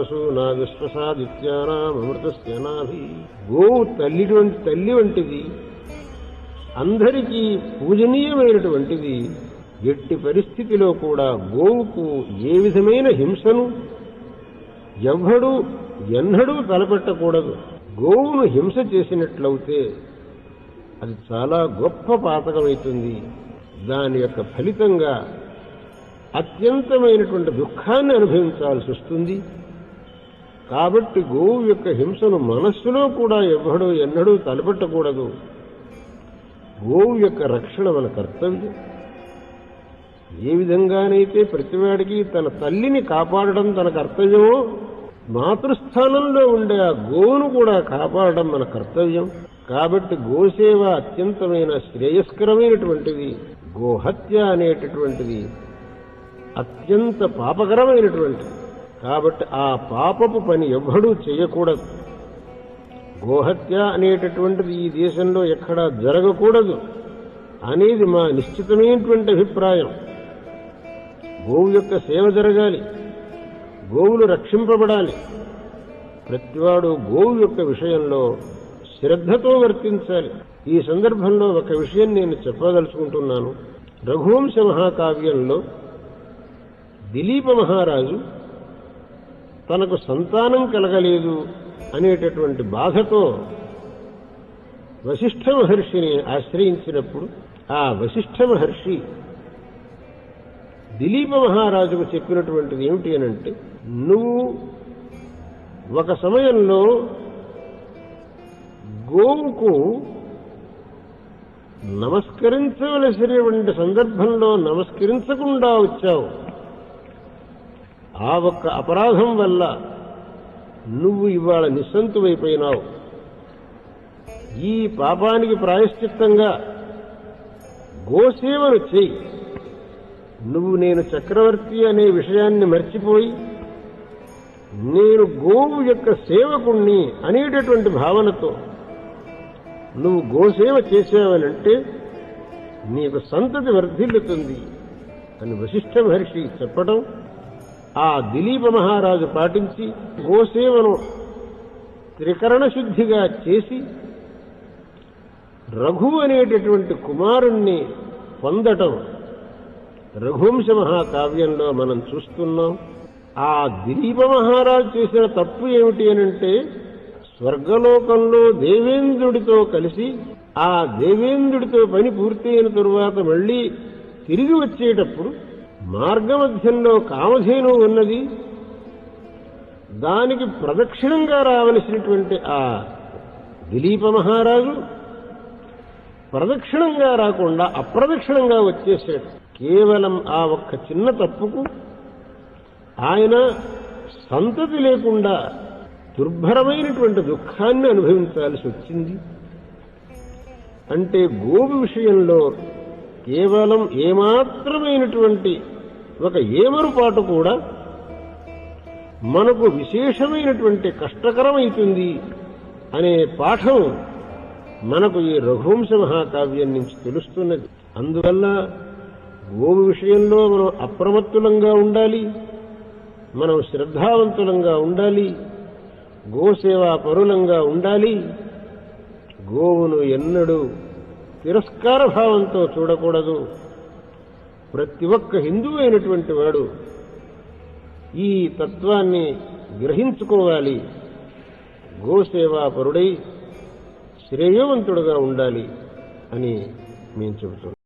వాసు నా విశ్వసాదిత్యానామృతస్య నాభి. గోవు తల్లి వంటిది, అందరికీ పూజనీయమైనటువంటిది. ఎట్టి పరిస్థితిలో కూడా గోవుకు ఏ విధమైన హింసను ఎన్నడూ తలపెట్టకూడదు. గోవును హింస చేసినట్లయితే అది చాలా గొప్ప పాతకమవుతుంది. దాని యొక్క ఫలితంగా అత్యంతమైనటువంటి దుఃఖాన్ని అనుభవించాల్సి వస్తుంది. కాబట్టి గోవు యొక్క హింసను మనస్సులో కూడా ఎన్నడూ తలపెట్టకూడదు. గోవు యొక్క రక్షణ మన కర్తవ్యం. ఏ విధంగానైతే ప్రతివాడికి తన తల్లిని కాపాడడం తన కర్తవ్యమో, మాతృస్థానంలో ఉండే ఆ గోవును కూడా కాపాడడం మన కర్తవ్యం. కాబట్టి గోసేవ అత్యంతమైన శ్రేయస్కరమైనటువంటిది. గోహత్య అనేటటువంటిది అత్యంత పాపకరమైనటువంటిది. కాబట్టి ఆ పాపపు పని ఎవ్వడూ చేయకూడదు. గోహత్య అనేటటువంటిది ఈ దేశంలో ఎక్కడా జరగకూడదు అనేది మా నిశ్చితమైనటువంటి అభిప్రాయం. గోవు యొక్క సేవ జరగాలి, గోవులు రక్షింపబడాలి. ప్రతివాడు గోవు యొక్క విషయంలో శ్రద్ధతో వర్తించాలి. ఈ సందర్భంలో ఒక విషయం నేను చెప్పదలుచుకుంటున్నాను. రఘువంశ మహాకావ్యంలో దిలీప మహారాజు తనకు సంతానం కలగలేదు అనేటటువంటి బాధతో వశిష్ఠ మహర్షిని ఆశ్రయించినప్పుడు ఆ వశిష్ఠ మహర్షి దిలీప మహారాజుకు చెప్పినటువంటిది ఏమిటి అనంటే, నువ్వు ఒక సమయంలో గోవుకు నమస్కరించవలసినటువంటి సందర్భంలో నమస్కరించకుండా వచ్చావు. ఆ ఒక్క అపరాధం వల్ల నువ్వు ఇవాళ నిస్సంతువైపోయినావు. ఈ పాపానికి ప్రాయశ్చిత్తంగా గోసేవను చెయ్యి. నువ్వు నేను చక్రవర్తి అనే విషయాన్ని మర్చిపోయి నేను గోవు యొక్క సేవకుణ్ణి అనేటటువంటి భావనతో నువ్వు గోసేవ చేసావనంటే నీకు సంతతి వర్ధిల్లుతుంది అని వశిష్ఠ మహర్షి చెప్పడం, ఆ దిలీప మహారాజు పాటించి గోసేవను త్రికరణ శుద్ధిగా చేసి రఘు అనేటటువంటి కుమారుణ్ణి పొందటం రఘువంశ మహాకావ్యంలో మనం చూస్తున్నాం. ఆ దిలీప మహారాజు చేసిన తప్పు ఏమిటి అనంటే, స్వర్గలోకంలో దేవేంద్రుడితో కలిసి ఆ దేవేంద్రుడితో పని పూర్తయిన తరువాత మళ్లీ తిరిగి వచ్చేటప్పుడు మార్గమధ్యంలో కామధేను ఉన్నది. దానికి ప్రదక్షిణంగా రావలసినటువంటి ఆ దిలీప మహారాజు ప్రదక్షిణంగా రాకుండా అప్రదక్షిణంగా వచ్చేసాడు. కేవలం ఆ ఒక్క చిన్న తప్పుకు ఆయన సంతతి లేకుండా దుర్భరమైనటువంటి దుఃఖాన్ని అనుభవించాల్సి వచ్చింది. అంటే గోవు విషయంలో కేవలం ఏమాత్రమైనటువంటి ఒక ఏమరుపాటు కూడా మనకు విశేషమైనటువంటి కష్టకరమైతుంది అనే పాఠం మనకు ఈ రఘువంశ మహాకావ్యం నుంచి తెలుస్తున్నది. అందువల్ల గోవు విషయంలో మనం అప్రమత్తులంగా ఉండాలి, మనం శ్రద్ధావంతులంగా ఉండాలి, గోసేవా పరులంగా ఉండాలి. గోవును ఎన్నడూ తిరస్కార భావంతో చూడకూడదు. ప్రతి ఒక్క హిందువు అయినటువంటి వాడు ఈ తత్వాన్ని గ్రహించుకోవాలి. గోసేవా పరుడై శ్రేయవంతుడుగా ఉండాలి అని మేము చెబుతున్నాం.